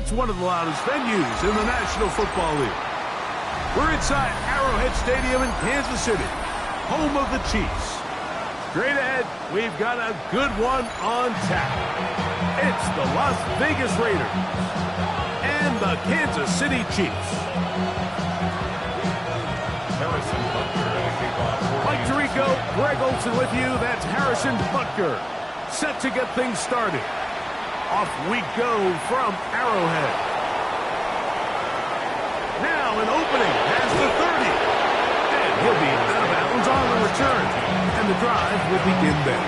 It's one of the loudest venues in the National Football League. We're inside Arrowhead Stadium in Kansas City, home of the Chiefs. Straight ahead, we've got a good one on tap. It's the Las Vegas Raiders and the Kansas City Chiefs. Mike Tirico, Greg Olsen with you. That's Harrison Butker, set to get things started. Off we go from Arrowhead. Now an opening has the 30. And he'll be out of bounds on the return. And the drive will begin then.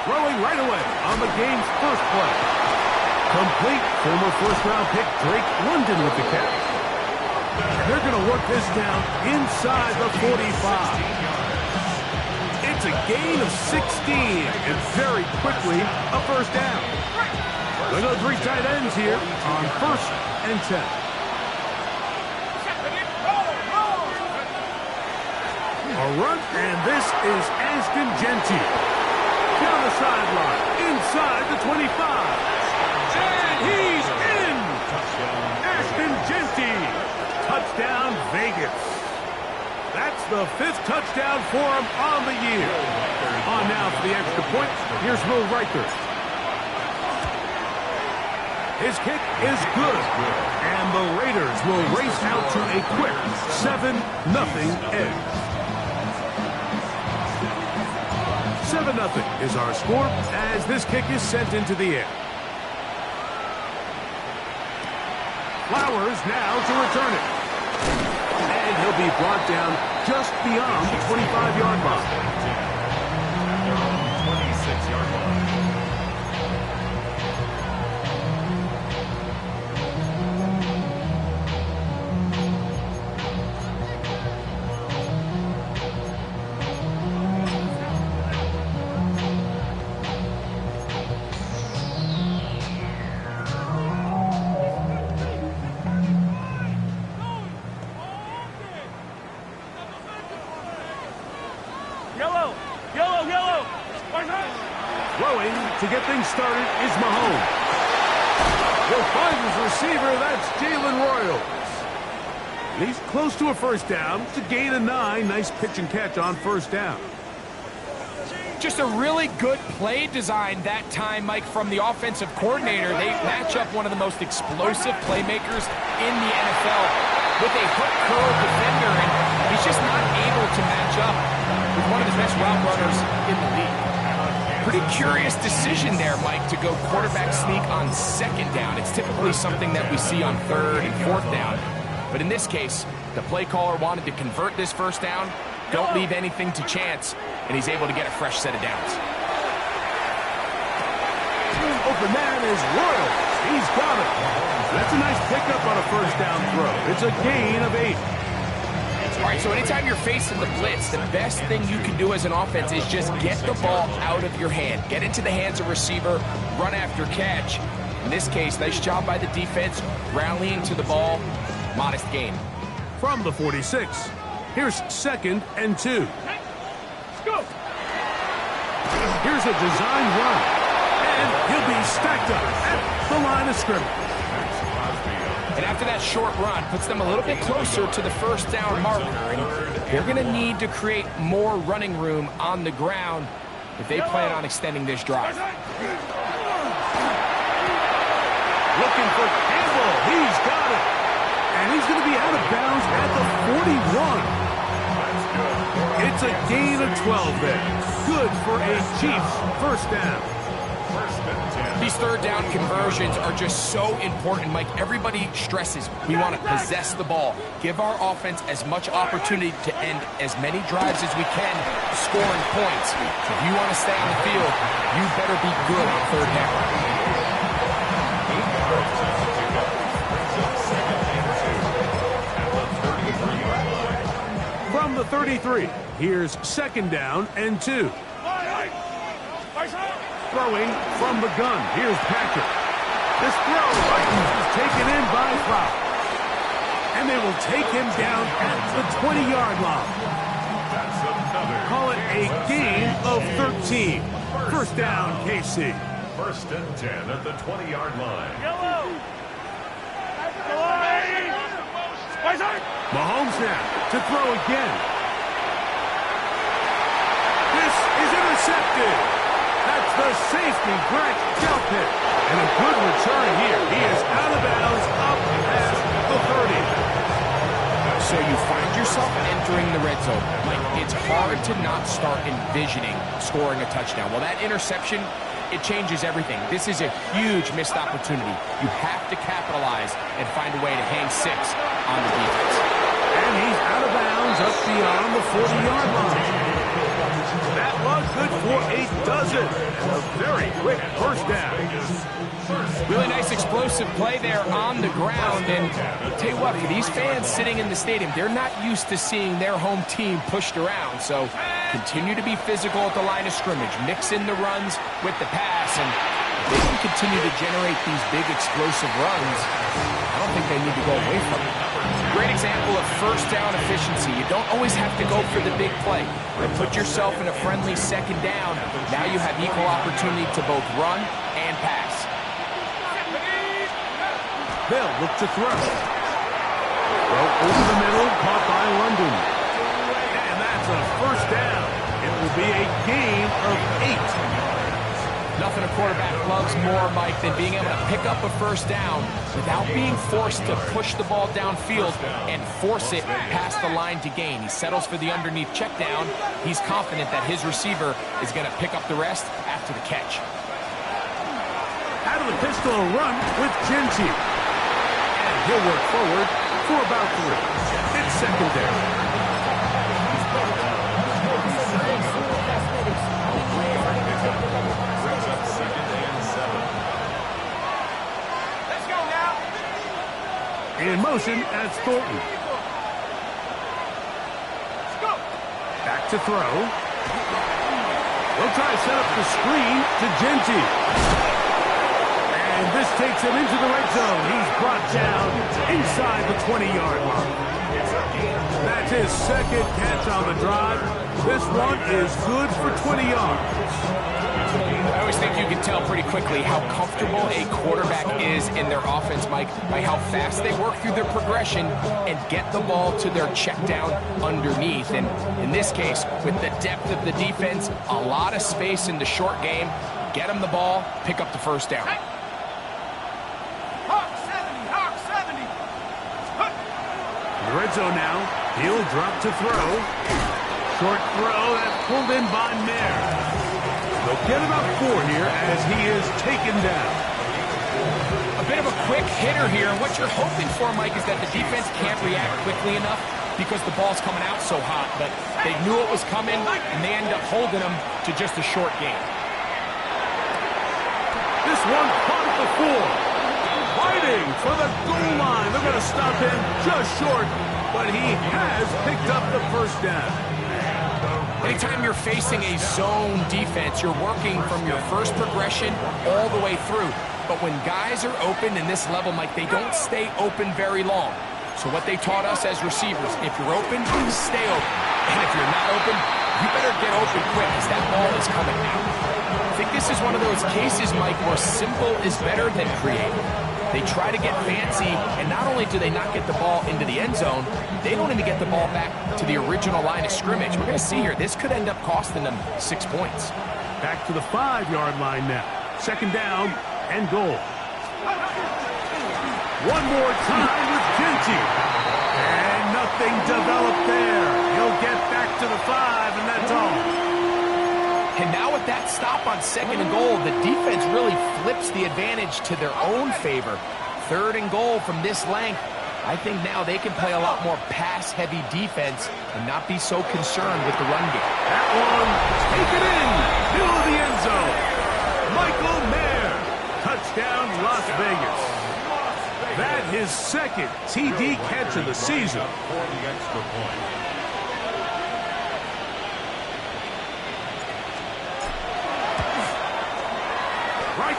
Throwing right away on the game's first play. Complete. Former first-round pick Drake London with the catch. They're going to work this down inside the 45. It's a gain of 16, and very quickly a first down. They go 3 tight ends here on 1st and 10. A run, and this is Ashton Jeanty. Down the sideline, inside the 25. And he's in! Ashton Jeanty. Touchdown, Vegas. That's the 5th touchdown for him on the year. On now for the extra point. Here's Will Riker. His kick is good. And the Raiders will race out to a quick 7-0 edge. 7-0 is our score as this kick is sent into the air. Flowers now to return it. And he'll be brought down just beyond the 25-yard line. 26-yard line. Throwing to get things started is Mahomes. He'll find his receiver. That's Jalen Royals. And he's close to a first down. It's a gain of 9. Nice pitch and catch on first down. Just a really good play design that time, Mike, from the offensive coordinator. They match up one of the most explosive playmakers in the NFL with a hook curl defender, and he's just not able to match up with one of the best route runners in the league. Pretty curious decision there, Mike, to go quarterback sneak on 2nd down. It's typically something that we see on 3rd and 4th down. But in this case, the play caller wanted to convert this first down, don't leave anything to chance, and he's able to get a fresh set of downs. Open man is Royals. He's got it. That's a nice pickup on a first down throw. It's a gain of 8. All right, so anytime you're facing the blitz, the best thing you can do as an offense is just get the ball out of your hand. Get into the hands of receiver, run after catch. In this case, nice job by the defense, rallying to the ball, modest gain. From the 46, here's 2nd and 2. Let's go. Here's a design run, and he'll be stacked up at the line of scrimmage. And after that short run, puts them a little bit closer to the first down marker. And they're going to need to create more running room on the ground if they plan on extending this drive. Looking for Campbell. He's got it. And he's going to be out of bounds at the 41. It's a gain of 12 there. Good for a Chiefs first down. These 3rd down conversions are just so important, Mike. Everybody stresses we want to possess the ball, give our offense as much opportunity to end as many drives as we can, scoring points. If you want to stay on the field, you better be good on 3rd down. From the 33, Here's 2nd down and 2. Throwing from the gun. Here's Patrick. This throw is taken in by Flower. And they will take him down at the 20-yard line. Call it a gain of 13. 1st down, KC. 1st and 10 at the 20-yard line. Mahomes now to throw again. This is intercepted. That's the safety, Greg Delpit. And a good return here. He is out of bounds up past the 30. So you find yourself entering the red zone. Like, it's hard to not start envisioning scoring a touchdown. Well, that interception, it changes everything. This is a huge missed opportunity. You have to capitalize and find a way to hang 6 on the defense. And he's out of bounds up beyond the 40-yard line. That was good for a dozen. And a very quick 1st down. Really nice explosive play there on the ground. And I'll tell you what, for these fans sitting in the stadium, they're not used to seeing their home team pushed around. So continue to be physical at the line of scrimmage. Mix in the runs with the pass. And they can continue to generate these big explosive runs. I don't think they need to go away from it. Great example of 1st down efficiency. You don't always have to go for the big play. But put yourself in a friendly 2nd down. Now you have equal opportunity to both run and pass. They'll look to throw. Throw over the middle, caught by London. And that's a 1st down. It will be a gain of 8. Nothing a quarterback loves more, Mike, than being able to pick up a 1st down without being forced to push the ball downfield and force it past the line to gain. He settles for the underneath check down. He's confident that his receiver is going to pick up the rest after the catch. Out of the pistol run with Genty. And he'll work forward for about 3. It's 2nd down. In motion, that's Thornton. Back to throw. They'll try to set up the screen to Genty. And this takes him into the red zone. He's brought down inside the 20-yard line. That's his 2nd catch on the drive. This one is good for 20 yards. I always think you can tell pretty quickly how comfortable a quarterback is in their offense, Mike, by how fast they work through their progression and get the ball to their check down underneath. And in this case, with the depth of the defense, a lot of space in the short game, get them the ball, pick up the 1st down. Hawk 70. In the red zone now, he'll drop to throw. Short throw, that's pulled in by Mayer. They'll get about 4 here as he is taken down. A bit of a quick hitter here. And what you're hoping for, Mike, is that the defense can't react quickly enough because the ball's coming out so hot. But they knew it was coming, and they end up holding them to just a short game. This one caught at the 4. Fighting for the goal line. They're going to stop him just short, but he has picked up the 1st down. Anytime you're facing a zone defense, you're working from your first progression all the way through. But when guys are open in this level, Mike, they don't stay open very long. So what they taught us as receivers, if you're open, stay open. And if you're not open, you better get open quick as that ball is coming out. I think this is one of those cases, Mike, where simple is better than creative. They try to get fancy, and not only do they not get the ball into the end zone, they don't even get the ball back to the original line of scrimmage. We're going to see here, this could end up costing them 6 points. Back to the 5-yard line now. 2nd down and goal. One more time with Genty. And nothing developed there. He'll get back to the 5, and that's all. And now with that stop on 2nd and goal, the defense really flips the advantage to their own favor. 3rd and goal from this length. I think now they can play a lot more pass-heavy defense and not be so concerned with the run game. That one taken in, middle of the end zone. Michael Mayer, touchdown Las Vegas. That his 2nd TD catch of the season.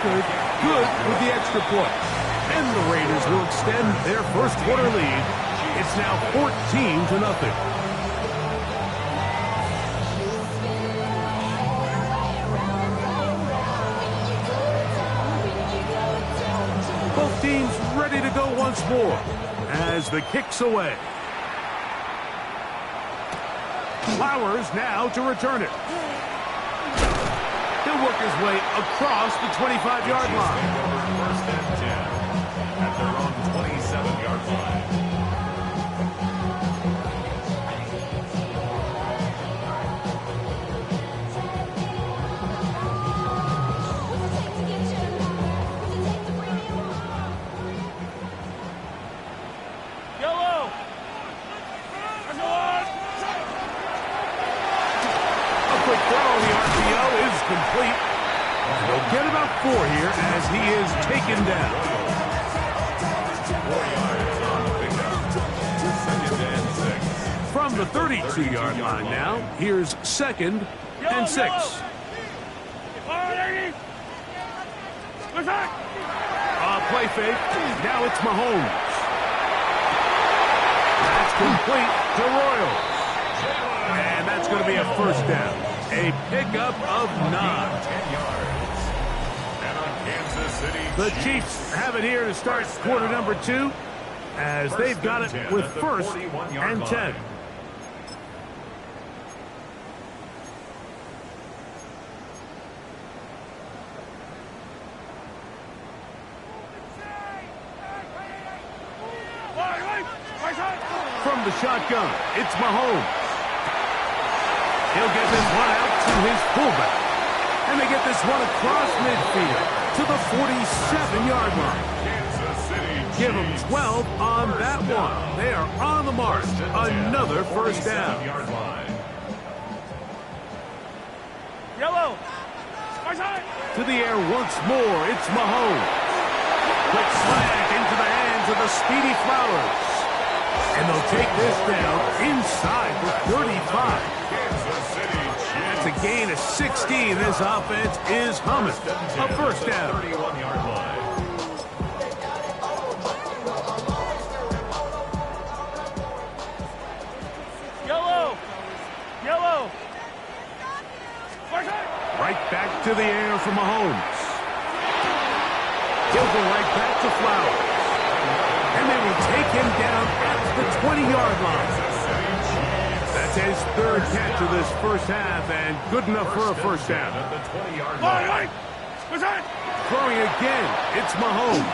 record, good with the extra point. And the Raiders will extend their first quarter lead. It's now 14-0. Both teams ready to go once more as the kick's away. Flowers now to return it. He'll work his way across the 25-yard line. First and 10 at their own 27-yard line. Complete. He'll get about 4 here as he is taken down. 4 yards on the pickup. 2nd and 6. From the 32-yard line now, here's 2nd and 6. Play fake. Now it's Mahomes. That's complete to Royals. And that's going to be a first down. A pickup of 9. 10 yards. And on Kansas City, The Chiefs have it here to start quarter number 2 as they've got it with 1st and 10. From the shotgun, it's Mahomes. He'll get this one out to his fullback. And they get this one across midfield to the 47-yard line. Kansas City Give them 12 on that one. They are on the mark. Another first down. Yard line. Yellow. To the air once more. It's Mahomes. Quick slant into the hands of the speedy Flowers. And they'll take this down inside the 35. Kansas City That's a gain of 16. This offense is humming. A first down. 31-yard line. Yellow. Yellow. Right back to the air for Mahomes. He'll go right back to Flowers. And they will take him down at the 20-yard line. That's his 3rd catch of this first half, and good enough for a first down. At the 20-yard line. Throwing again, it's Mahomes.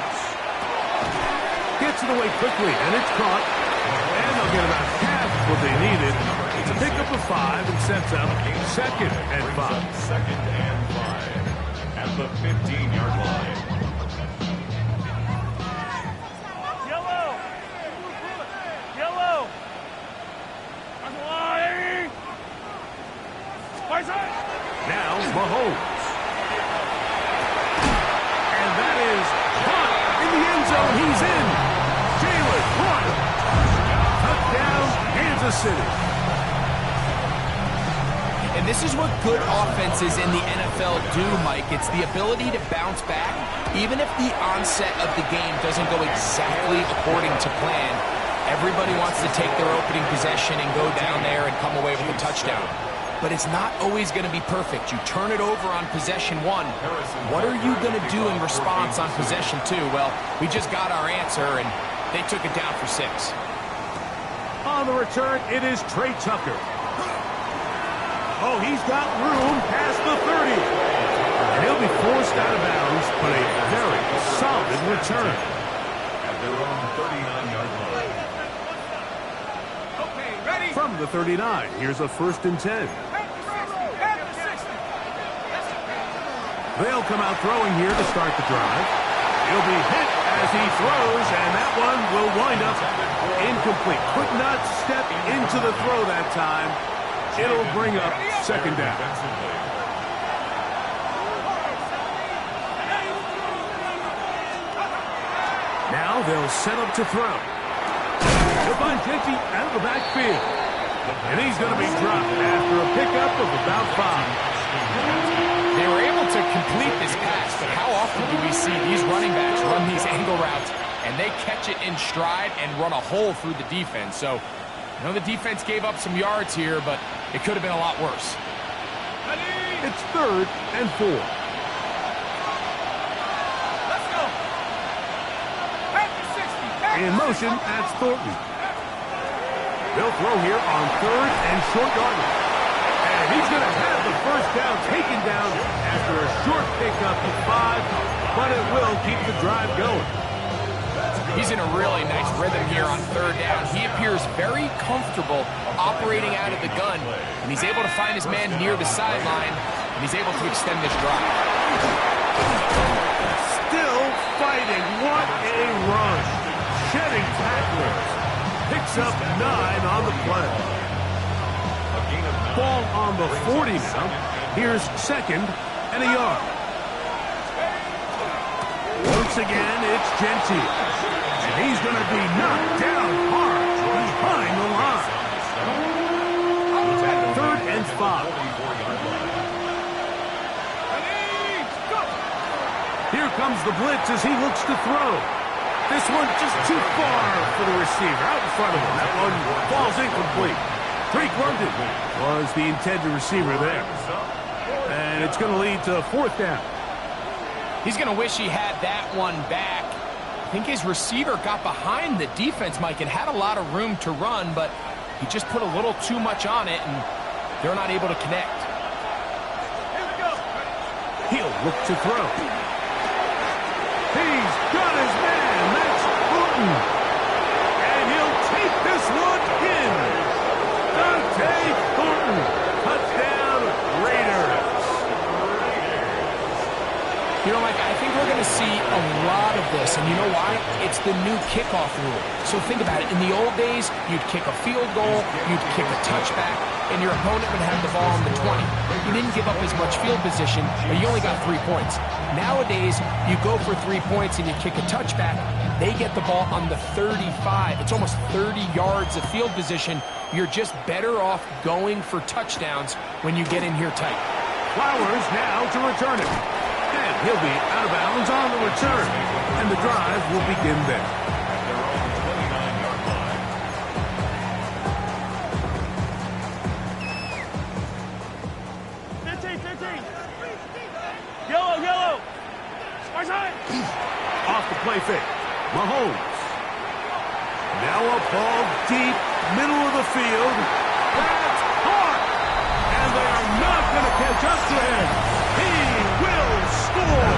Gets it away quickly, and it's caught. And they'll get about half what they needed. It's a pickup of 5 and sets up 2nd and 5. 2nd and 5 at the 15-yard line. Yellow. Yellow. Now Mahomes. And that is caught in the end zone. He's in. Jalen Warren. Touchdown, Kansas City. And this is what good offenses in the NFL do, Mike. It's the ability to bounce back, even if the onset of the game doesn't go exactly according to plan. Everybody wants to take their opening possession and go down there and come away with a touchdown. But it's not always going to be perfect. You turn it over on possession 1. What are you going to do in response on possession 2? Well, we just got our answer, and they took it down for 6. On the return, it is Trey Tucker. Oh, he's got room past the 30. And he'll be forced out of bounds, but a very solid return. At their own 39-yard line. From the 39, here's a 1st and 10. They'll come out throwing here to start the drive. He'll be hit as he throws, and that one will wind up incomplete. Could not step into the throw that time. It'll bring up 2nd down. Now they'll set up to throw. He'll find Genty out of the backfield. And he's going to be dropped after a pickup of about 5. They were able to complete this pass, but how often do we see these running backs run these angle routes and they catch it in stride and run a hole through the defense? So, I know the defense gave up some yards here, but it could have been a lot worse. It's 3rd and 4. Let's go. Back to 60. In motion, that's Thornton. They'll throw here on 3rd and short yardage. And he's going to have the first down taken down after a short pickup at 5, but it will keep the drive going. He's in a really nice rhythm here on 3rd down. He appears very comfortable operating out of the gun, and he's able to find his man near the sideline, and he's able to extend this drive. Still fighting. What a rush. Shedding tacklers. Picks up 9 on the play. Ball on the 40 now. Here's 2nd and a yard. Once again, it's Gentile. And he's going to be knocked down hard behind the line. 3rd and 5. Here comes the blitz as he looks to throw. This one just too far for the receiver. Out in front of him. That one falls incomplete. Drake London was the intended receiver there. And it's going to lead to 4th down. He's going to wish he had that one back. I think his receiver got behind the defense, Mike, and had a lot of room to run, but he just put a little too much on it, and they're not able to connect. Here we go. He'll look to throw. He's got his man. That's Putin. And he'll take this one in. Dante Thornton. Touchdown, Raiders. You know, Mike, I think we're going to see a lot of this, and you know why? It's the new kickoff rule. So think about it. In the old days, you'd kick a field goal, you'd kick a touchback, and your opponent would have the ball on the 20. You didn't give up as much field position, but you only got 3 points. Nowadays, you go for 3 points and you kick a touchback, they get the ball on the 35. It's almost 30 yards of field position. You're just better off going for touchdowns when you get in here tight. Flowers now to return it. And he'll be out of bounds on the return. And the drive will begin there. Yellow. Off the play fake. Mahomes. Now a ball deep, middle of the field. That's caught. And they are not going to catch up to him. He will score.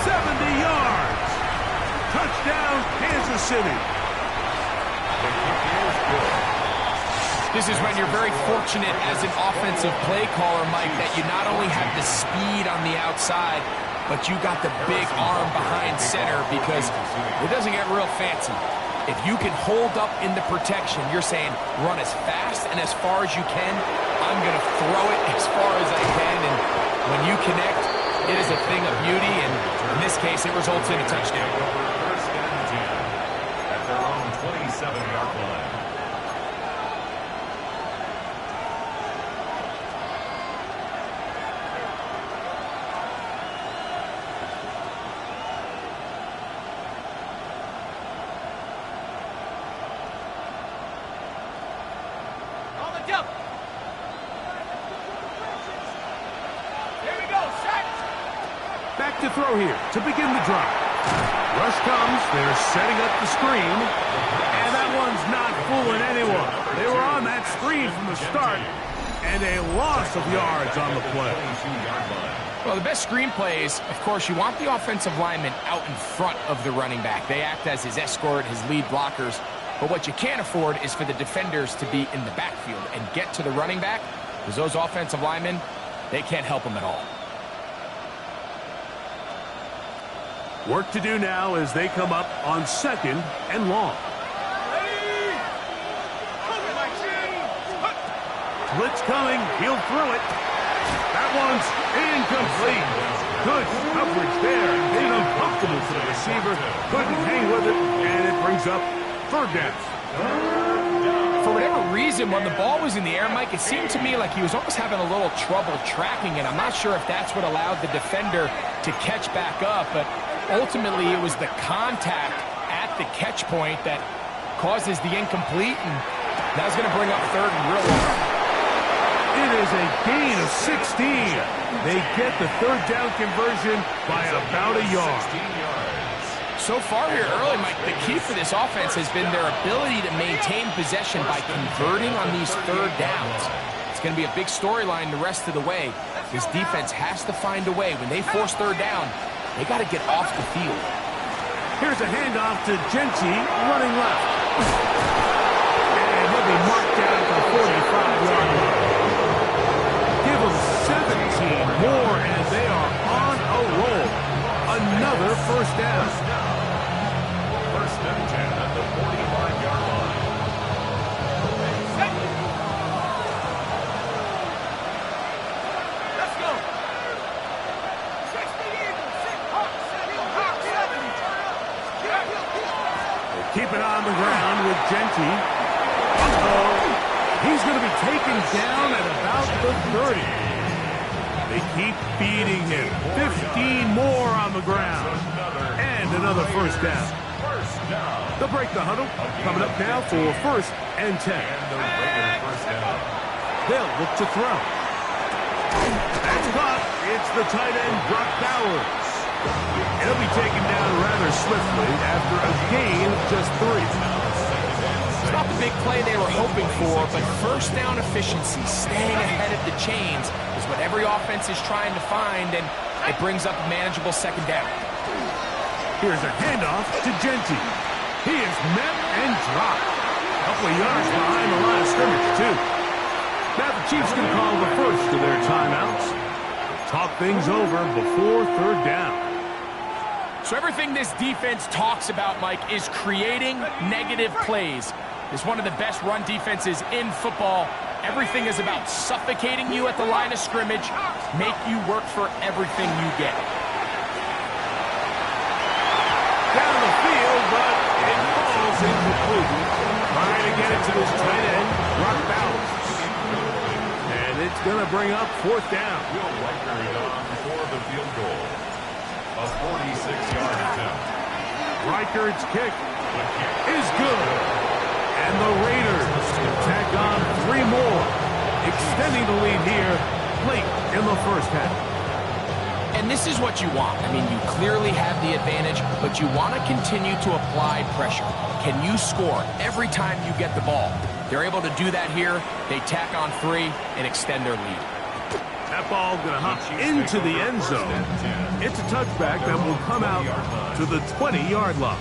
70 yards. Touchdown, Kansas City. This is when you're very fortunate as an offensive play caller, Mike, that you not only have the speed on the outside, but you got the big arm behind center, because it doesn't get real fancy. If you can hold up in the protection, you're saying run as fast and as far as you can. I'm going to throw it as far as I can, and when you connect, it is a thing of beauty, and in this case, it results in a touchdown. First and 10 at their own 27-yard line. On the jump. Here we go. Set. Back to throw here to begin the drive. Rush comes. They're setting up the screen. And that one's not fooling anyone. They were on that screen from the start. And a loss of yards on the play. Well, the best screen plays, of course, you want the offensive lineman out in front of the running back. They act as his escort, his lead blockers. But what you can't afford is for the defenders to be in the backfield and get to the running back, because those offensive linemen, they can't help him at all. Work to do now as they come up on 2nd and long. Blitz coming. He'll throw it. That one's incomplete. Good coverage there. Getting uncomfortable for the receiver. Couldn't hang with it, and it brings up 3rd down. for whatever reason, when the ball was in the air, Mike, it seemed to me like he was almost having a little trouble tracking it. I'm not sure if that's what allowed the defender to catch back up, but ultimately it was the contact at the catch point that causes the incomplete, and that's going to bring up third and real long. It is a gain of 16. They get the third down conversion by about a yard. So far here early, Mike, the key for this offense has been their ability to maintain possession by converting on these third downs. It's going to be a big storyline the rest of the way. This defense has to find a way. When they force third down, they got to get off the field. Here's a handoff to Genty, running left. And he'll be marked down at the 45-yard line. Give them 17 more, and they are on a roll. Another first down. First and 10 at the 45-yard line. Let's go. 60 Eagles, 6 Hawks, 70. They keep it on the ground with Genty. He's going to be taken down at about the 30. They keep feeding him. 15 more on the ground. And another first down. They'll break the huddle. Coming up now for first and 10. They'll look to throw. That's caught. It's the tight end, Brock Bowers. He'll be taken down rather swiftly after a gain of just 3. It's not the big play they were hoping for, but first down efficiency, staying ahead of the chains, is what every offense is trying to find, and it brings up a manageable second down. Here's a handoff to Genty. He is met and dropped. A couple of yards behind the line of scrimmage, too. Now the Chiefs can call the first of their timeouts. Talk things over before third down. So everything this defense talks about, Mike, is creating negative plays. It's one of the best run defenses in football. Everything is about suffocating you at the line of scrimmage, make you work for everything you get. Down the field, but it falls incomplete. Trying to get it to this tight end, Brock Bowers. And it's going to bring up fourth down. Will Riker is on for the field goal. A 46-yard attempt. Riker's kick is good. And the Raiders tack on 3 more, extending the lead here late in the first half. And this is what you want. I mean, you clearly have the advantage, but you want to continue to apply pressure. Can you score every time you get the ball? They're able to do that here. They tack on 3 and extend their lead. That ball going to hop into the end zone. It's a touchback that will come out to the 20-yard line.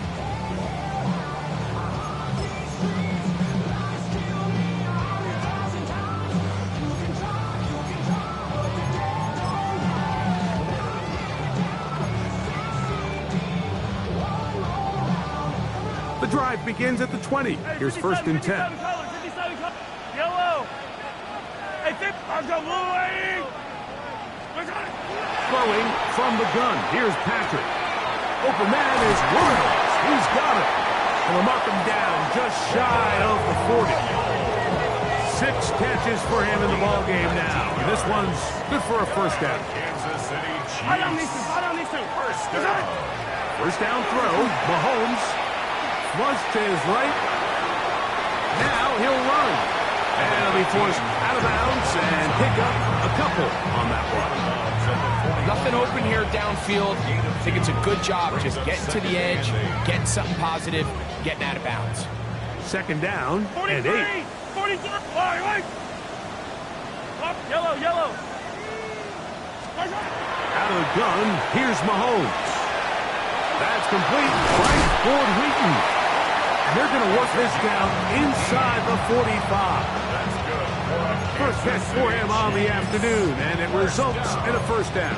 The drive begins at the 20. Here's first and 10. Yellow. Hey, Throwing from the gun. Here's Patrick. Open man is Williams. He's got it. And we'll mark him down just shy of the 40. 6 catches for him in the ballgame now. This one's good for a first down. Kansas City Chiefs. First down throw. Mahomes. Flush to his right. Now he'll run. And he'll be forced out of bounds and pick up a couple on that one. Nothing open here downfield. I think it's a good job just getting to the edge, getting something positive, getting out of bounds. Second down and 8. 43. Wait. Up, yellow. Out of the gun, here's Mahomes. That's complete. Right for Wheaton. And they're going to work this down inside the 45. First catch for him on the afternoon, and it results in a first down.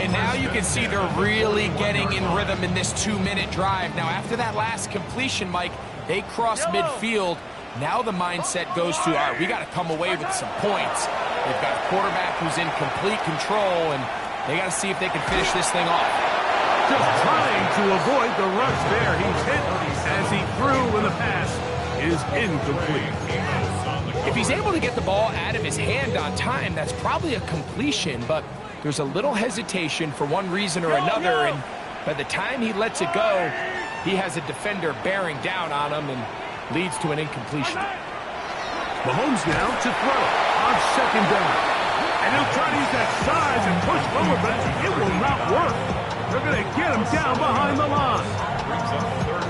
And now you can see they're really getting in rhythm in this 2-minute drive. Now, after that last completion, Mike, they cross midfield. Now the mindset goes to, all right, we got to come away with some points. They've got a quarterback who's in complete control, and they got to see if they can finish this thing off. Just trying to avoid the rush there. He's hit as he threw in the pass is incomplete. If he's able to get the ball out of his hand on time, that's probably a completion, but there's a little hesitation for one reason or another, and by the time he lets it go, he has a defender bearing down on him and leads to an incompletion. Mahomes now to throw on second down. And he'll try to use that size and push forward, but it will not work. They're going to get him down behind the line.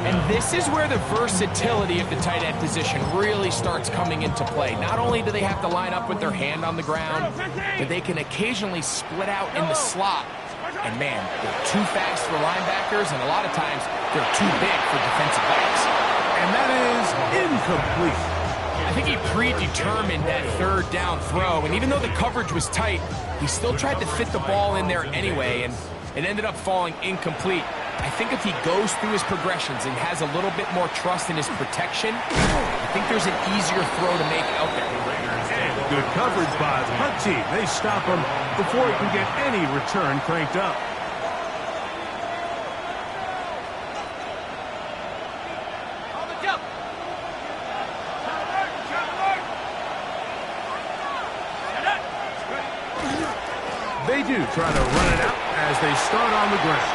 And this is where the versatility of the tight end position really starts coming into play. Not only do they have to line up with their hand on the ground, but they can occasionally split out in the slot. And man, they're too fast for linebackers, and a lot of times they're too big for defensive backs. And that is incomplete. I think he predetermined that third down throw, and even though the coverage was tight, he still tried to fit the ball in there anyway, and it ended up falling incomplete. I think if he goes through his progressions and has a little bit more trust in his protection, I think there's an easier throw to make out there. And good coverage by the punt team. They stop him before he can get any return cranked up. On the jump. They do try to run it out as they start on the ground.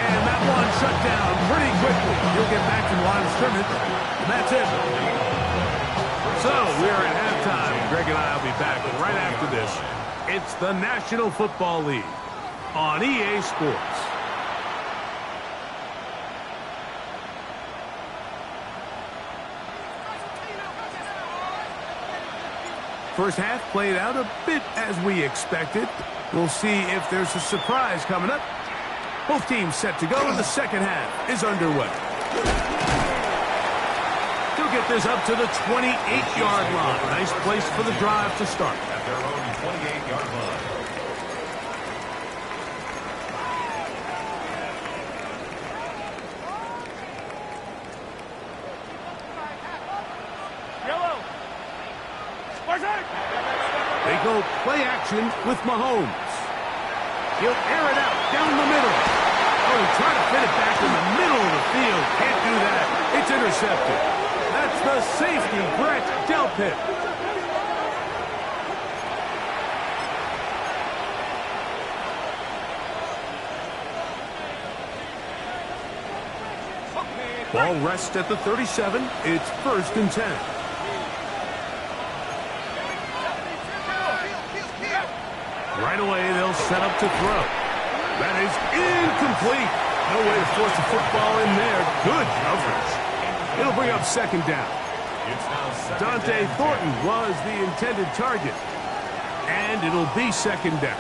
And that one shut down pretty quickly. He'll get back to the line of scrimmage, and that's it. So we're at halftime. Greg and I will be back right after this. It's the National Football League on EA Sports. First half played out a bit as we expected. We'll see if there's a surprise coming up. Both teams set to go, and the second half is underway. He'll get this up to the 28-yard line. Nice place for the drive to start. At their own 28-yard line. Yellow. They go play action with Mahomes. He'll air it out down the middle. Oh, he tried to fit it back in the middle of the field. Can't do that. It's intercepted. That's the safety, Brett Delpit. Ball rests at the 37. It's 1st and 10. Right away, they'll set up to throw. That is incomplete. No way to force the football in there. Good coverage. It'll bring up second down. Dante Thornton was the intended target. And it'll be second down.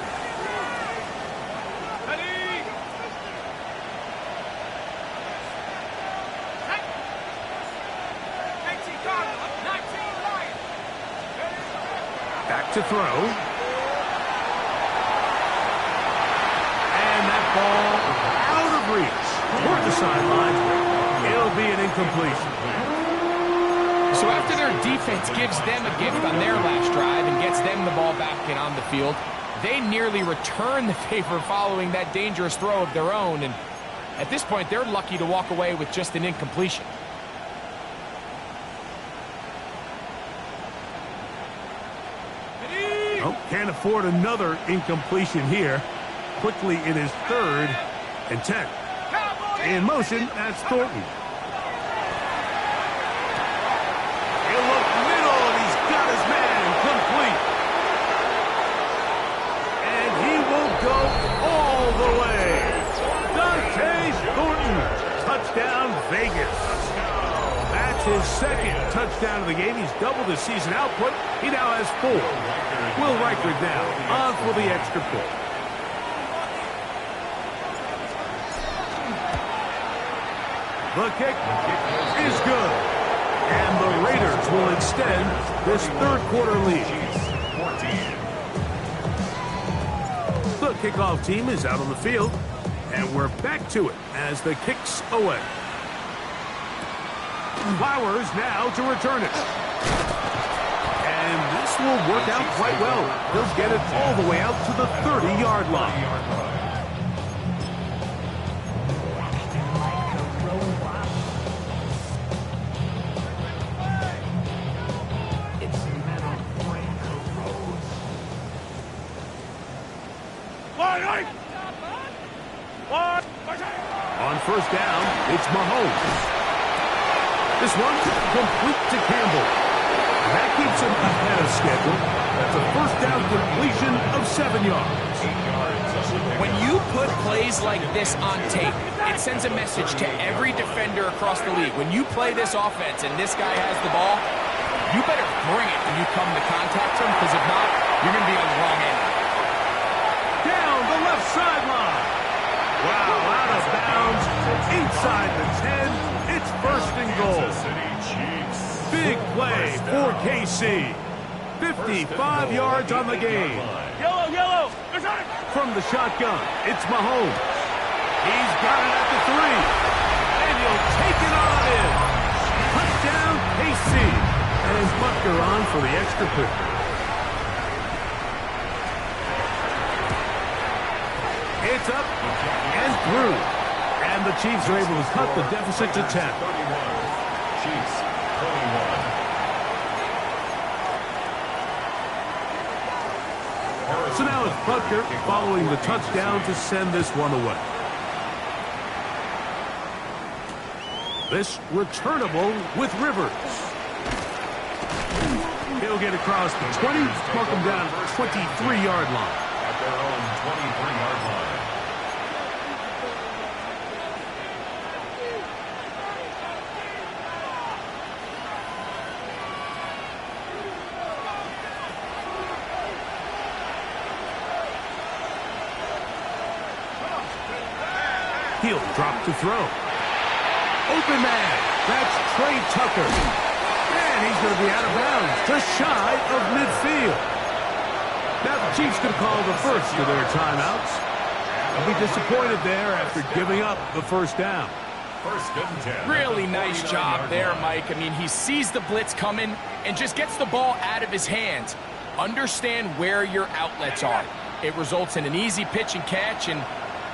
Back to throw. Ball out of reach toward the sideline. It'll be an incompletion. So after their defense gives them a gift on their last drive and gets them the ball back and on the field, they nearly return the favor following that dangerous throw of their own. And at this point, they're lucky to walk away with just an incompletion. Oh, can't afford another incompletion here. Quickly, it is 3rd and 10. In motion, that's Thornton. He'll look middle, and he's got his man complete. And he will go all the way. Dante Thornton, touchdown Vegas. That's his 2nd touchdown of the game. He's doubled his season output. He now has 4. Will Riker now on for the extra point. The kick is good. And the Raiders will extend this 3rd quarter lead. The kickoff team is out on the field. And we're back to it as the kick's away. Flowers now to return it. And this will work out quite well. He'll get it all the way out to the 30-yard line. On first down, it's Mahomes. This one complete to Campbell. And that keeps him ahead of schedule. That's a first down completion of 7 yards. When you put plays like this on tape, it sends a message to every defender across the league. When you play this offense and this guy has the ball, you better bring it when you come to contact him, because if not, you're going to be on the wrong end. Down the left sideline. Wow, out of bounds, inside the 10. It's first and goal. Big play for KC. 55 yards on the game. Yellow. From the shotgun, it's Mahomes. He's got it at the 3. And he'll take it on in. Touchdown, KC. And Butker on for the extra point. It's up and through. And the Chiefs are able to cut the deficit to 10. 31. Chiefs, 21. So now it's Butker following the touchdown to send this one away. This returnable with Rivers. He'll get across the 20, mark him down 23-yard line. At their own 23-yard line. He'll drop to throw. Open man. That's Trey Tucker. And he's going to be out of bounds, just shy of midfield. Now the Chiefs can call the first of their timeouts. They'll be disappointed there after giving up the first down. First and 10. Really nice job there, Mike. I mean, he sees the blitz coming and just gets the ball out of his hands. Understand where your outlets are. It results in an easy pitch and catch and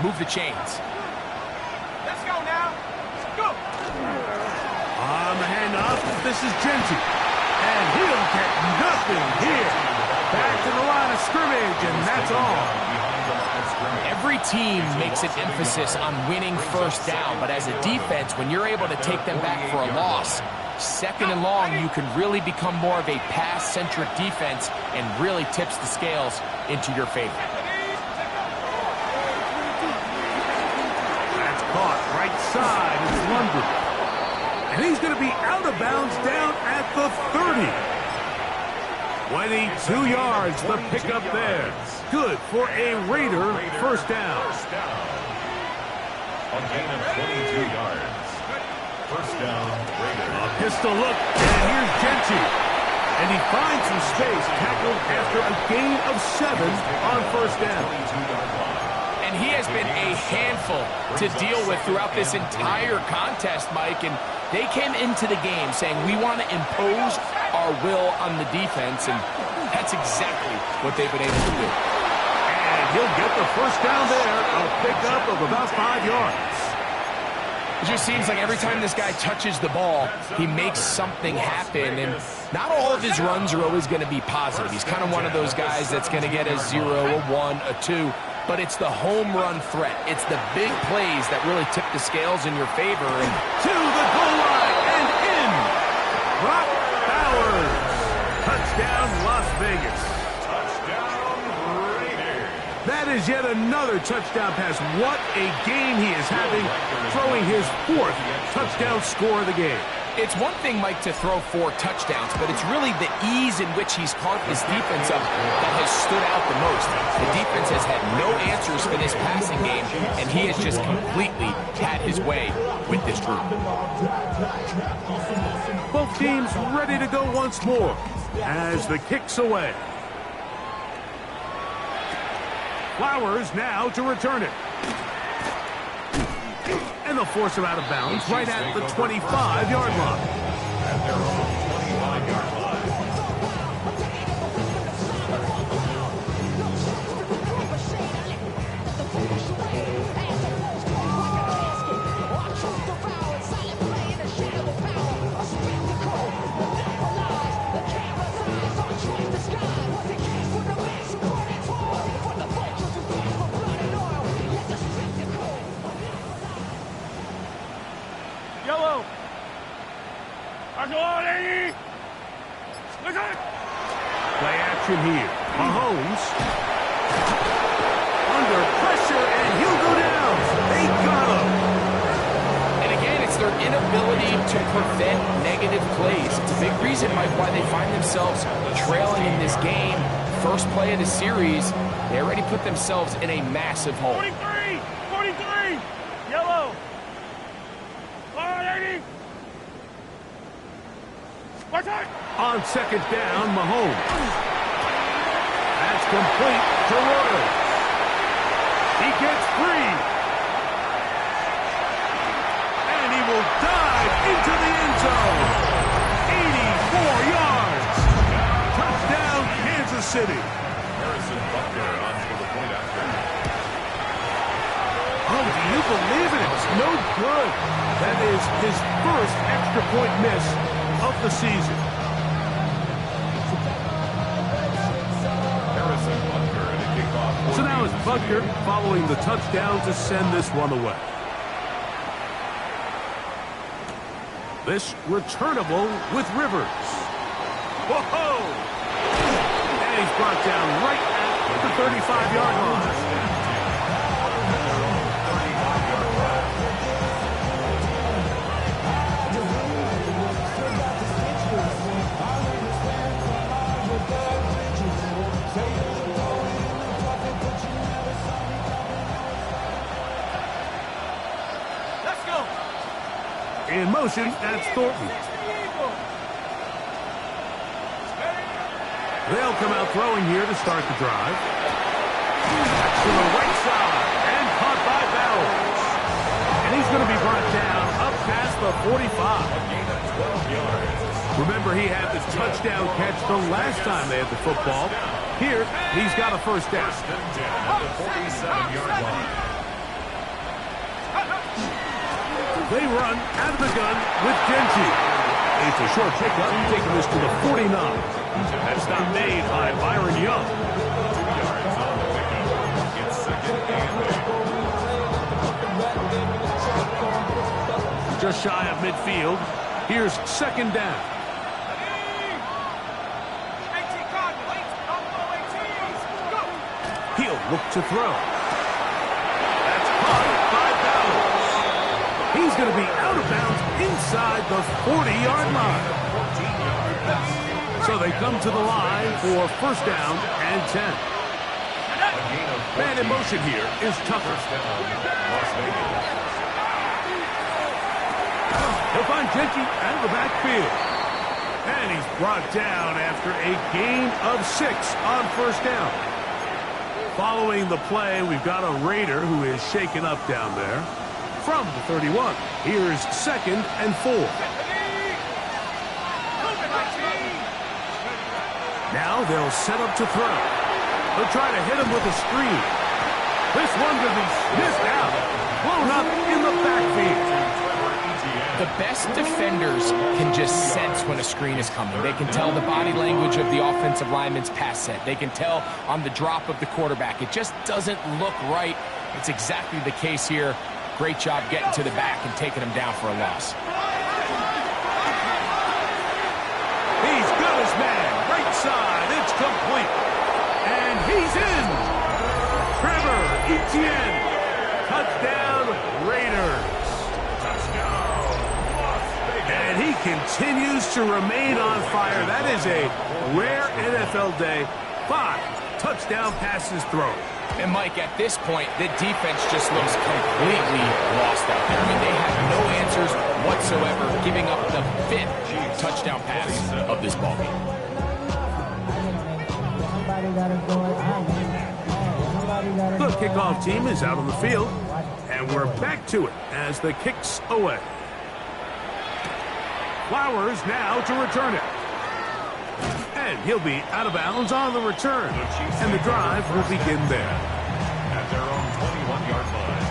move the chains. Let's go now. Let's go. On the handoff, this is Genty. And he'll get nothing here. Back to the line of scrimmage, and that's all. Every team makes an emphasis on winning first down, but as a defense, when you're able to take them back for a loss, second and long, you can really become more of a pass-centric defense and really tips the scales into your favor. That's caught right side. It's London. And he's going to be out of bounds down at the 30. 22 yards, the pickup there. Good for a Raider first down. A gain of 22 yards. First down, Raiders. A pistol look, and here's Genty. And he finds some space, tackled after a gain of 7 on first down. And he has been a handful to deal with throughout this entire contest, Mike. And they came into the game saying, we want to impose our will on the defense, and that's exactly what they've been able to do. And he'll get the first down there, a pickup of about 5 yards. It just seems like every time this guy touches the ball, he makes something happen, and not all of his runs are always going to be positive. He's kind of one of those guys that's going to get a 0, a 1, a 2, but it's the home run threat. It's the big plays that really tip the scales in your favor. And to the goal line and in. Brock Bowers. Touchdown, Las Vegas. Touchdown, Raiders. That is yet another touchdown pass. What a game he is having, throwing his 4th touchdown score of the game. it's one thing, Mike, to throw 4 touchdowns, but it's really the ease in which he's carved this defense up that has stood out the most. The defense has had no answers for this passing game, and he has just completely had his way with this group. Both teams ready to go once more as the kick's away. Flowers now to return it. And they'll force him out of bounds right at the 25-yard line. At their own 25-yard line. Mahomes. Under pressure, and he'll go down. They got him. And again, it's their inability to prevent negative plays. It's a big reason, Mike, why they find themselves trailing in this game. First play of the series, they already put themselves in a massive hole. 43! 43! Yellow! All right, 80! Watch out! On second down, Mahomes. That's complete to Royals. He gets free. And he will dive into the end zone. 84 yards. Touchdown, Kansas City. Harrison Butker on for the point after. Oh, do you believe it? It's no good. That is his first extra point miss of the season. Harrison Butker and a kickoff. So now it's Butker following the touchdown to send this one away. This returnable with Rivers. Whoa! And he's brought down right at the 35-yard line. Let's go! In motion, that's Thornton. They'll come out throwing here to start the drive. To the right side, and caught by Bowers. And he's going to be brought down up past the 45. Remember, he had the touchdown catch the last time they had the football. Here, he's got a first down. At the 47-yard line. They run out of the gun with Genty. It's a short pickup, taking this to the 49. That's not made by Byron Young. 2 yards on the pickup. It's second and 8. Just shy of midfield. Here's second down. 18 Cardinals. 18. Go! He'll look to throw. That's caught by Bowers. He's going to be out of bounds inside the 40-yard line. So they come to the line for first down and 10. Man in motion here is Tucker. Las Vegas. He'll find Genty out of the backfield. And he's brought down after a gain of 6 on first down. Following the play, we've got a Raider who is shaken up down there. From the 31, here's second and 4. Now they'll set up to throw. They'll try to hit him with a screen. This one could be sniffed out. Blown up in the backfield. The best defenders can just sense when a screen is coming. They can tell the body language of the offensive lineman's pass set. They can tell on the drop of the quarterback. It just doesn't look right. It's exactly the case here. Great job getting to the back and taking him down for a loss. He's got his man. Right side. It's complete. And he's in. Trevor Etienne. Touchdown, Raiders. And he continues to remain on fire. That is a rare NFL day. 5 touchdown passes thrown. And, Mike, at this point, the defense just looks completely lost out there. I mean, they have no answers whatsoever, giving up the 5th touchdown pass of this ballgame. The kickoff team is out on the field, and we're back to it as the kick's away. Flowers now to return it. And he'll be out of bounds on the return. And the drive will begin there. At their own 21-yard line.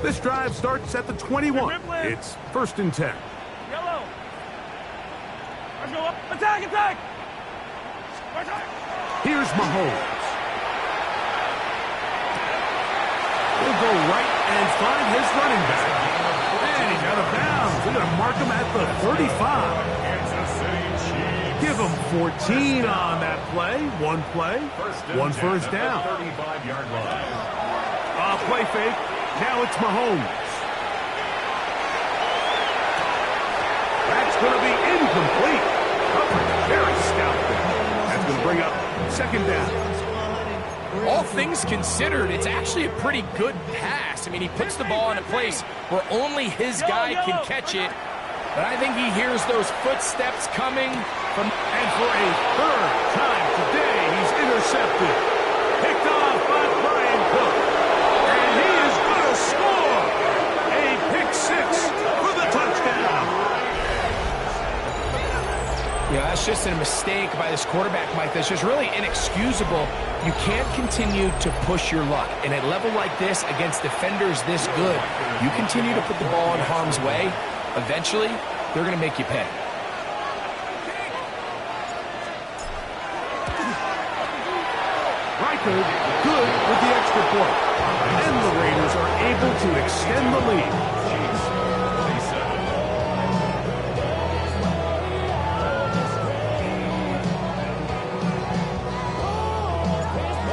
This drive starts at the 21. It's first and 10. Yellow! Let's go up! Attack! Attack! Attack! Here's Mahomes. and find his running back. And he's out of bounds. They're going to mark him at the 35. Give him 14 on that play. One play, one first down. 35-yard line. Play fake. Now it's Mahomes. That's going to be incomplete. Coverage very stout there. That's going to bring up second down. All things considered, it's actually a pretty good pass. I mean, he puts the ball in a place where only his guy can catch it. But I think he hears those footsteps coming from... And for a third time today, he's intercepted. Picked off by Brian Cook. And he is going to score. A pick six for the touchdown. Yeah, that's just a mistake by this quarterback, Mike. That's just really inexcusable. You can't continue to push your luck. And at a level like this, against defenders this good, you continue to put the ball in harm's way, eventually, they're going to make you pay. Reichard good with the extra point. And the Raiders are able to extend the lead.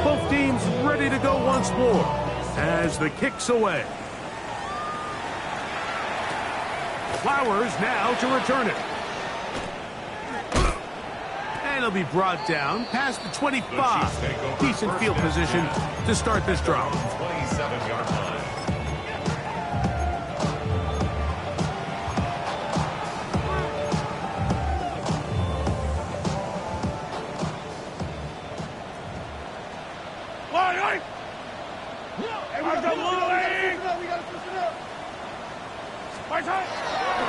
Both teams ready to go once more as the kick's away. Flowers now to return it. And he'll be brought down past the 25. Decent field position to start this drive. 27-yard line.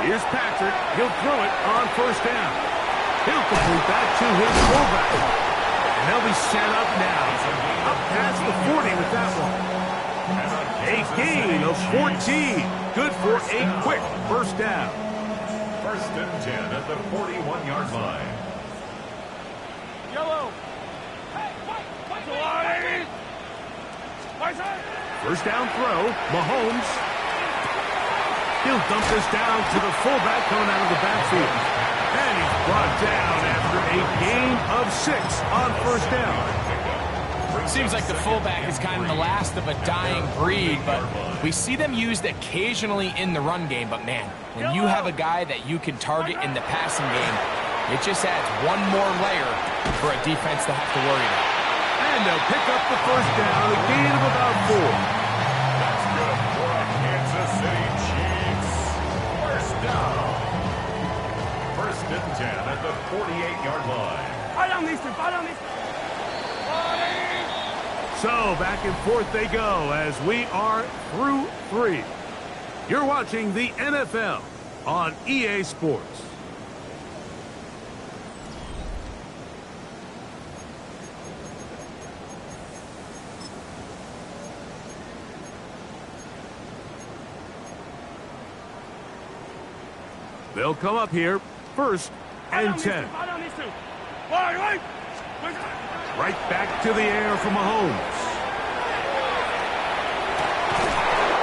Here's Patrick. He'll throw it on first down. He'll complete that to his fullback. And they'll be set up now. Up past the 40 with that one. A gain of 14. Good for a quick first down. First and 10 at the 41-yard line. Yellow. Hey, First down throw. Mahomes. He'll dump this down to the fullback coming out of the backfield. And he's brought down after a gain of 6 on first down. Seems like the fullback is kind of the last of a dying breed, but we see them used occasionally in the run game. But, man, when you have a guy that you can target in the passing game, it just adds one more layer for a defense to have to worry about. And they'll pick up the first down, a gain of about 4. That's good for a Kansas City Chiefs. First down. First and 10 at the 48-yard line. Fight on these two. Fight on these two. So back and forth they go as we are through 3. You're watching the NFL on EA Sports. They'll come up here first and 10. Fight on these two. Right back to the air for Mahomes.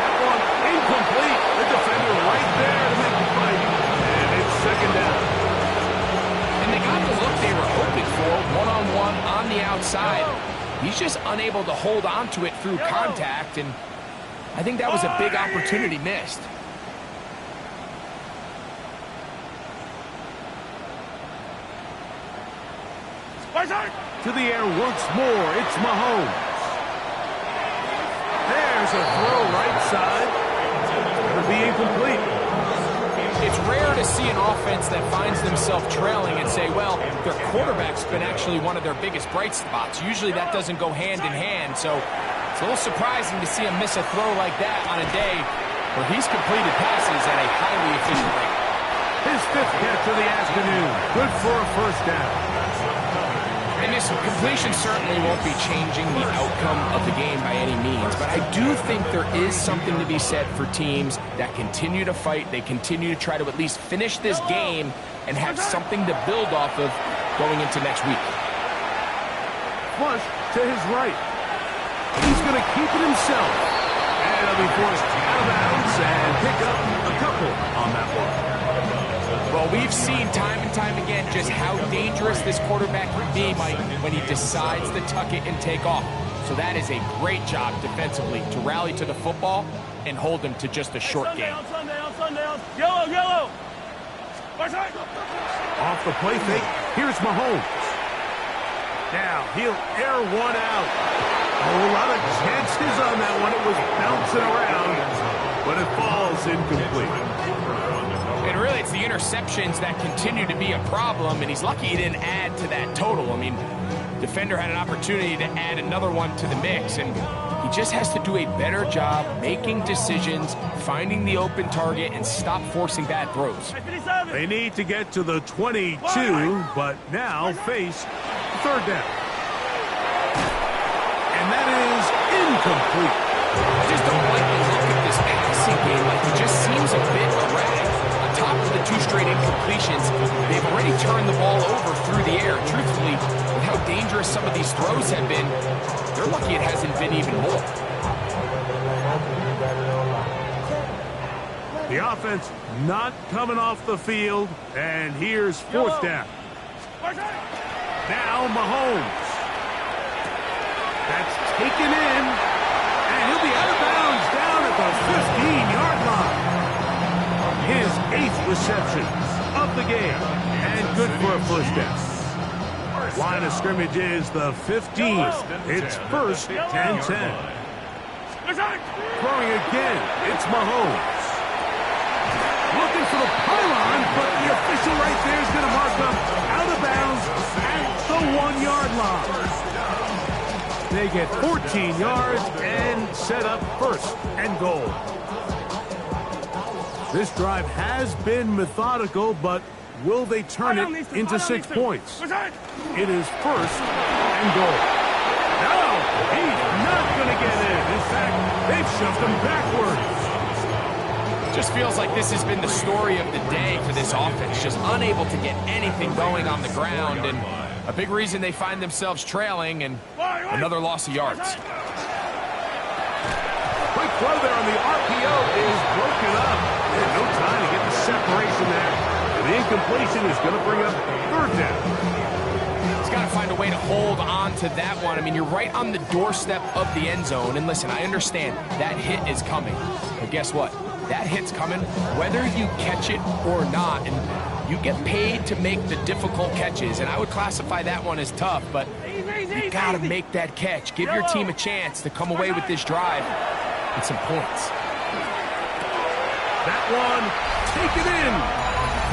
That one incomplete. The defender right there to make the play. And it's second down. And they got the look they were hoping for, one-on-one on the outside. He's just unable to hold on to it through contact, and I think that was a big opportunity missed. To the air once more. It's Mahomes. There's a throw right side. It'll be incomplete. It's rare to see an offense that finds themselves trailing and say, well, their quarterback's been actually one of their biggest bright spots. Usually that doesn't go hand in hand, so it's a little surprising to see him miss a throw like that on a day where he's completed passes at a highly efficient rate. His 5th catch of the afternoon. Good for a first down. And this completion certainly won't be changing the outcome of the game by any means, but I do think there is something to be said for teams that continue to fight. They continue to try to at least finish this game and have something to build off of going into next week. Flush to his right. He's going to keep it himself. And they'll be forced out of bounds and pick up a couple on that one. Well, we've seen time and time again just how dangerous this quarterback can be, Mike, when he decides to tuck it and take off. So that is a great job defensively to rally to the football and hold him to just a short game. On Sunday. Yellow, yellow. Off the play fake, here's Mahomes. Now, he'll air one out. A lot of chances on that one. It was bouncing around, but it falls incomplete. And really, it's the interceptions that continue to be a problem, and he's lucky he didn't add to that total. I mean, defender had an opportunity to add another one to the mix, and he just has to do a better job making decisions, finding the open target, and stop forcing bad throws. They need to get to the 22, but now face third down. And that is incomplete. I just don't like the look of this passing game. Like, it just seems a bit erratic. On top of the 2 straight incompletions, they've already turned the ball over through the air. Truthfully, with how dangerous some of these throws have been, they're lucky it hasn't been even more. The offense not coming off the field, and here's fourth down. Now Mahomes. That's taken in, and he'll be out of bounds down at the 15-yard line. His 8th reception of the game, and good for a first down. Line of scrimmage is the 15. It's first and 10. Throwing again, it's Mahomes. Looking for the pylon, but the official right there is going to mark him out of bounds at the 1-yard line. They get 14 yards and set up first and goal. This drive has been methodical, but will they turn it into 6 points? It is first and goal. No, he's not going to get in. In fact, they've shoved him backwards. Just feels like this has been the story of the day for this offense. Just unable to get anything going on the ground, and a big reason they find themselves trailing and another loss of yards. Quick throw there on the RPO is broken up. There's no time to get the separation there. And the incompletion is going to bring up third down. He's got to find a way to hold on to that one. I mean, you're right on the doorstep of the end zone. And listen, I understand that hit is coming. But guess what? That hit's coming whether you catch it or not. And you get paid to make the difficult catches. And I would classify that one as tough, but you got to make that catch. Give your team a chance to come away with this drive with some points. That one, take it in.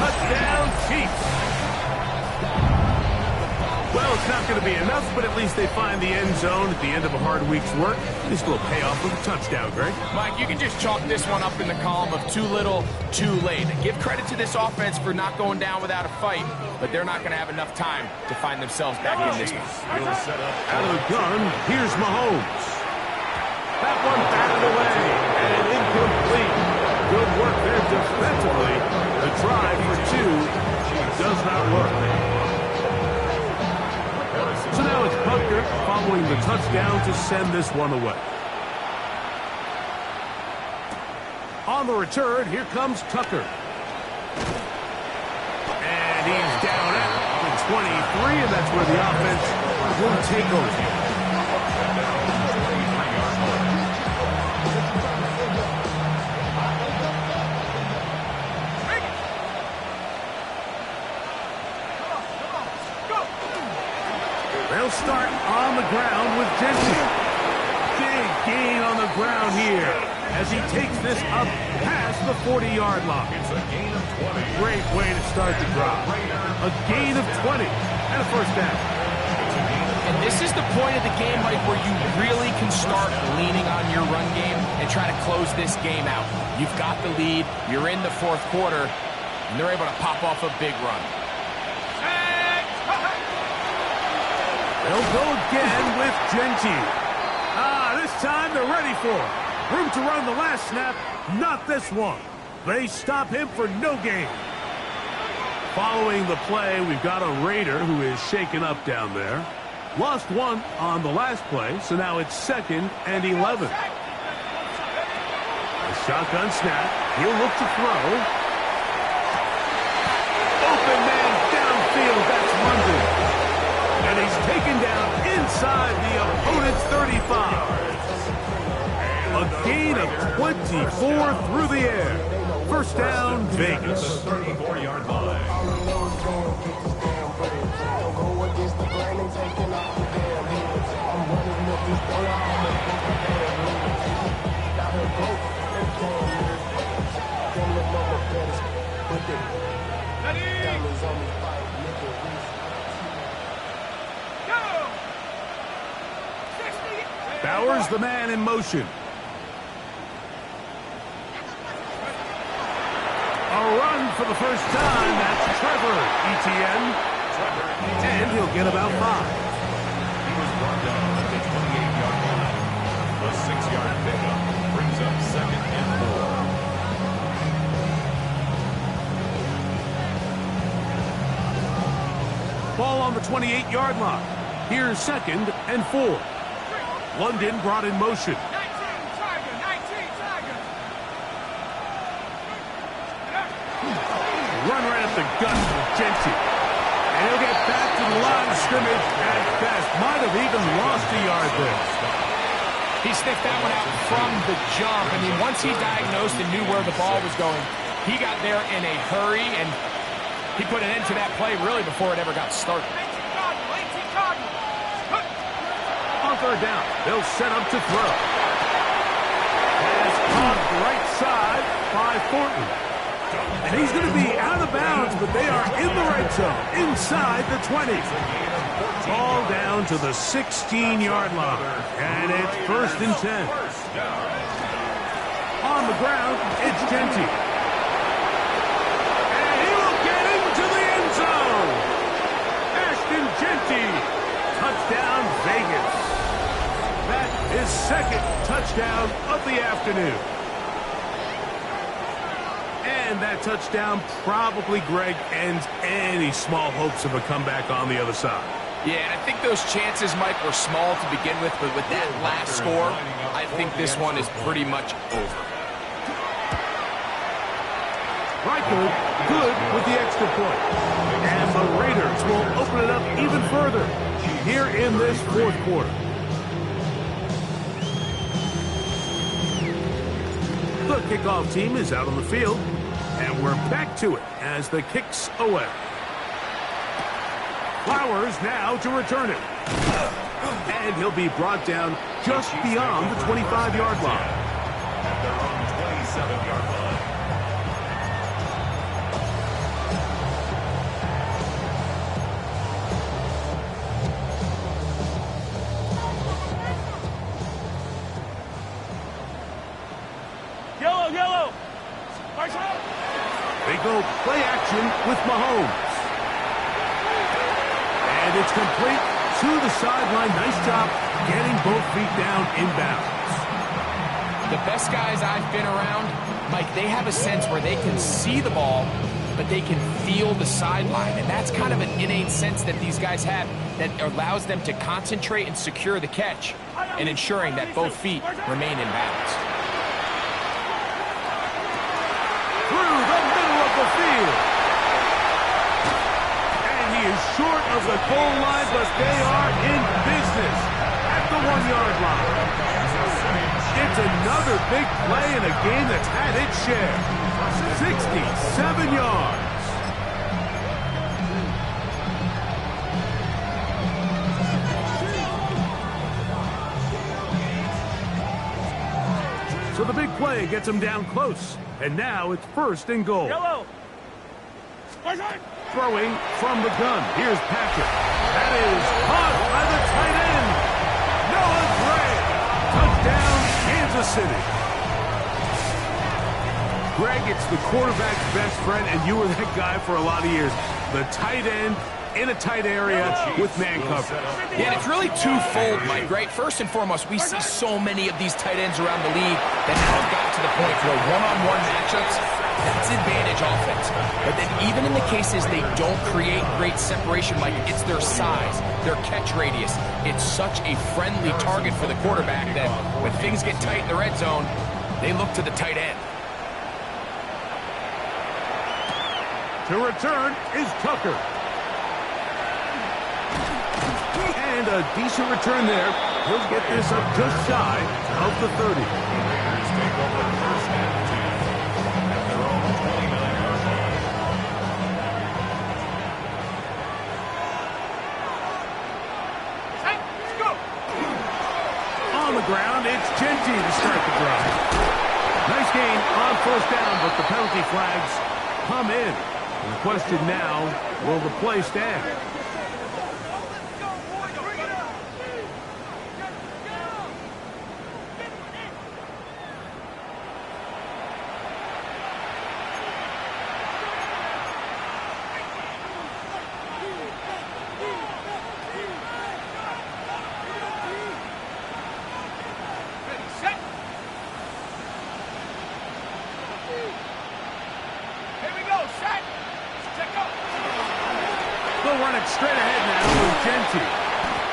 Touchdown, Chiefs. Well, it's not going to be enough, but at least they find the end zone at the end of a hard week's work. At least a little payoff with a touchdown, Greg. Mike, you can just chalk this one up in the column of too little, too late. Give credit to this offense for not going down without a fight, but they're not going to have enough time to find themselves back in this one. Out of the gun, here's Mahomes. That one batted away and incomplete. Good work there defensively. The drive for 2 does not work. So now it's Butker following the touchdown to send this one away. On the return, here comes Tucker. And he's down at the 23, and that's where the offense will take over. They'll start on the ground with Jensen. Big gain on the ground here as he takes this up past the 40-yard line. It's a gain of 20. Great way to start the drive. A gain of 20 and a first down. And this is the point of the game, Mike, where you really can start leaning on your run game and try to close this game out. You've got the lead, you're in the fourth quarter, and they're able to pop off a big run. They'll go again with Genty. This time they're ready for it. Room to run the last snap, not this one. They stop him for no gain. Following the play, we've got a Raider who is shaken up down there. Lost one on the last play, so now it's 2nd and 11. A shotgun snap. He'll look to throw. Open man downfield. That's London. And he's taken down inside the opponent's 35. A gain of 24 through the air. First down, Vegas. 34-yard line. Bowers the man in motion. A run for the first time. That's Trevor Etienne. And he'll get about 5. He was brought down at the 28-yard line. A 6-yard pickup brings up 2nd and 4. Ball on the 28-yard line. Here's 2nd and 4. London brought in motion. 19, Tiger, 19, Tiger. Run right up the gut for Genty. And he'll get back to the line of scrimmage at best. Might have even lost a yard there. He sniffed that one out from the jump. I mean, once he diagnosed and knew where the ball was going, he got there in a hurry, and he put an end to that play really before it ever got started. 18 Cardinal, 18 Cardinal. On third down, they'll set up to throw. Pass caught right side by Thornton. And he's going to be out of bounds, but they are in the right zone, inside the 20. Ball down to the 16-yard line, and it's 1st and 10. On the ground, it's Genty. And he will get into the end zone. Ashton Genty, touchdown Vegas. That is 2nd touchdown of the afternoon. And that touchdown probably, Greg, ends any small hopes of a comeback on the other side. Yeah, and I think those chances, Mike, were small to begin with, but with that last score, I think this one is pretty much over. Reichel, good with the extra point. And the Raiders will open it up even further here in this 4th quarter. The kickoff team is out on the field, and we're back to it as the kick's away. Flowers now to return it. And he'll be brought down just beyond the 25-yard line. At their own 27-yard line. Yellow, yellow. They go play action with Mahomes. And it's complete to the sideline. Nice job getting both feet down inbounds. The best guys I've been around, Mike, they have a sense where they can see the ball, but they can feel the sideline. And that's kind of an innate sense that these guys have that allows them to concentrate and secure the catch and ensuring that both feet remain in bounds. Through the middle of the field. And he is short of the goal line, but they are in business at the 1-yard line. It's another big play in a game that's had its share. 67 yards. So the big play gets him down close. And now it's 1st and goal. Yellow. Throwing from the gun. Here's Patrick. That is caught by the tight end. Noah Gray. Touchdown, Kansas City. Greg, it's the quarterback's best friend, and you were that guy for a lot of years. The tight end in a tight area with man coverage. Yeah, and it's really twofold, Mike, right? First and foremost, we see so many of these tight ends around the league that now have gotten to the point where one-on-one matchups, that's advantage offense. But then even in the cases they don't create great separation, Mike, it's their size, their catch radius. It's such a friendly target for the quarterback that when things get tight in the red zone, They look to the tight end. To return is Tucker. And a decent return there. He'll get this up just shy of the 30. Raiders take over first and 10 at their own 29-yard line. Hey, let's go. On the ground, it's Genty to start the drive. Nice gain on first down, but the penalty flags come in. And the question now, will the play stand? They'll run it straight ahead now with Genty.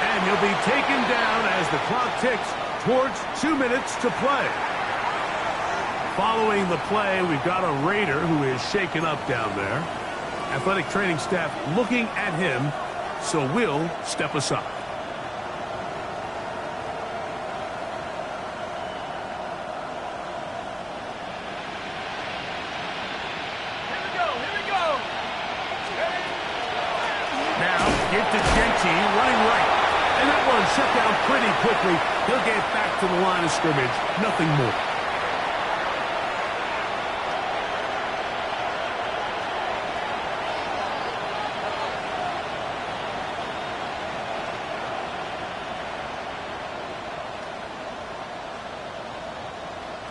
And he'll be taken down as the clock ticks towards 2 minutes to play. Following the play, we've got a Raider who is shaken up down there. Athletic training staff looking at him, so we'll step aside. Get to Genty, running right. And that one shut down pretty quickly. He'll get back to the line of scrimmage. Nothing more.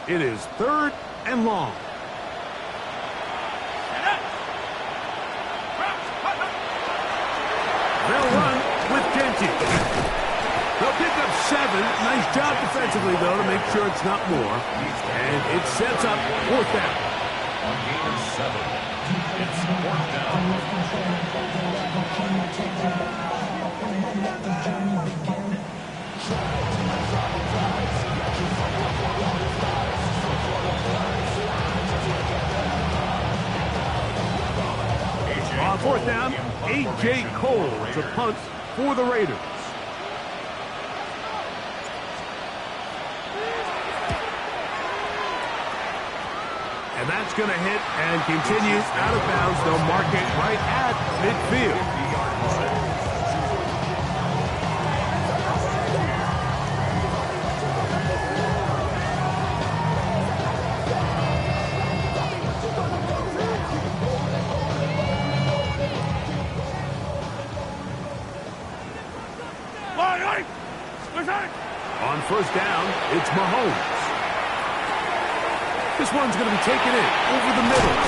It is 3rd and long. They'll run with Genty. They'll pick up 7. Nice job defensively, though, to make sure it's not more. And it sets up 4th down. On gain of 7, it's 4th down. On 4th down, A.J. Cole to punt for the Raiders. And that's going to hit and continue out of bounds. They'll mark it right at midfield. On 1st down, it's Mahomes. This one's going to be taken in over the middle.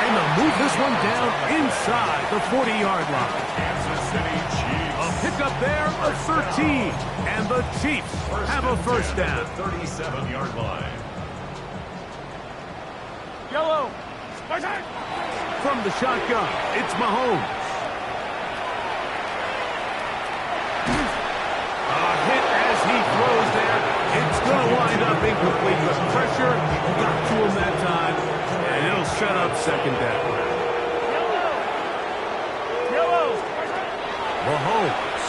And they'll move this one down inside the 40-yard line. Kansas City Chiefs. A pickup there of 13. And the Chiefs have a 1st down. 37-yard line. Yellow. From the shotgun, it's Mahomes. He throws there. It's going to wind up incomplete. The pressure got to him that time, and it'll set up 2nd down. Mahomes.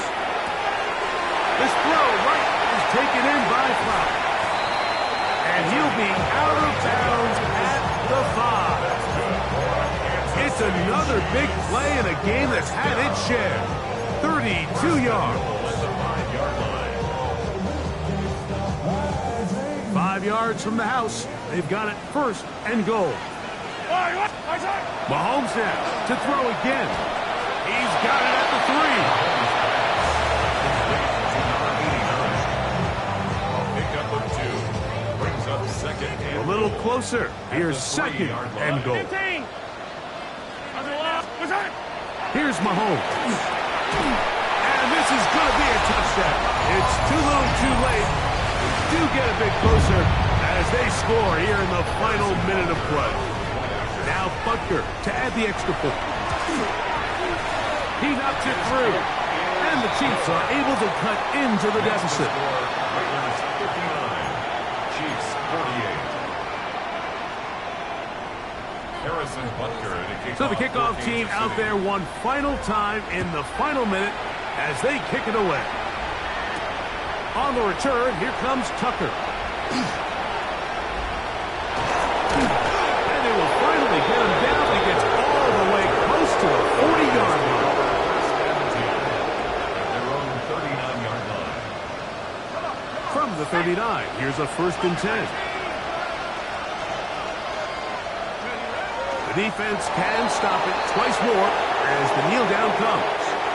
This throw right is taken in by Flower. And he'll be out of bounds at the 5. It's another big play in a game that's had its share. 32 yards. 5 yards from the house. They've got it 1st and goal. Mahomes now to throw again. He's got it at the 3. A pickup of 2 brings up 2nd 3. and A little closer. Here's 2nd and goal. Here's Mahomes. And this is going to be a touchdown. It's too little too late. Do get a bit closer as they score here in the final minute of play. Now Butker to add the extra point. He knocks it through. And the Chiefs are able to cut into the deficit. Raiders 59, Chiefs 48. Harrison Butker to kick So the off kickoff for team Kansas out City. there one final time in the final minute as they kick it away. On the return, here comes Tucker. And they will finally get him down. He gets all the way close to the 40-yard line. First and 10 at their own 39-yard line. From the 39, here's a 1st and 10. The defense can stop it twice more as the kneel down comes.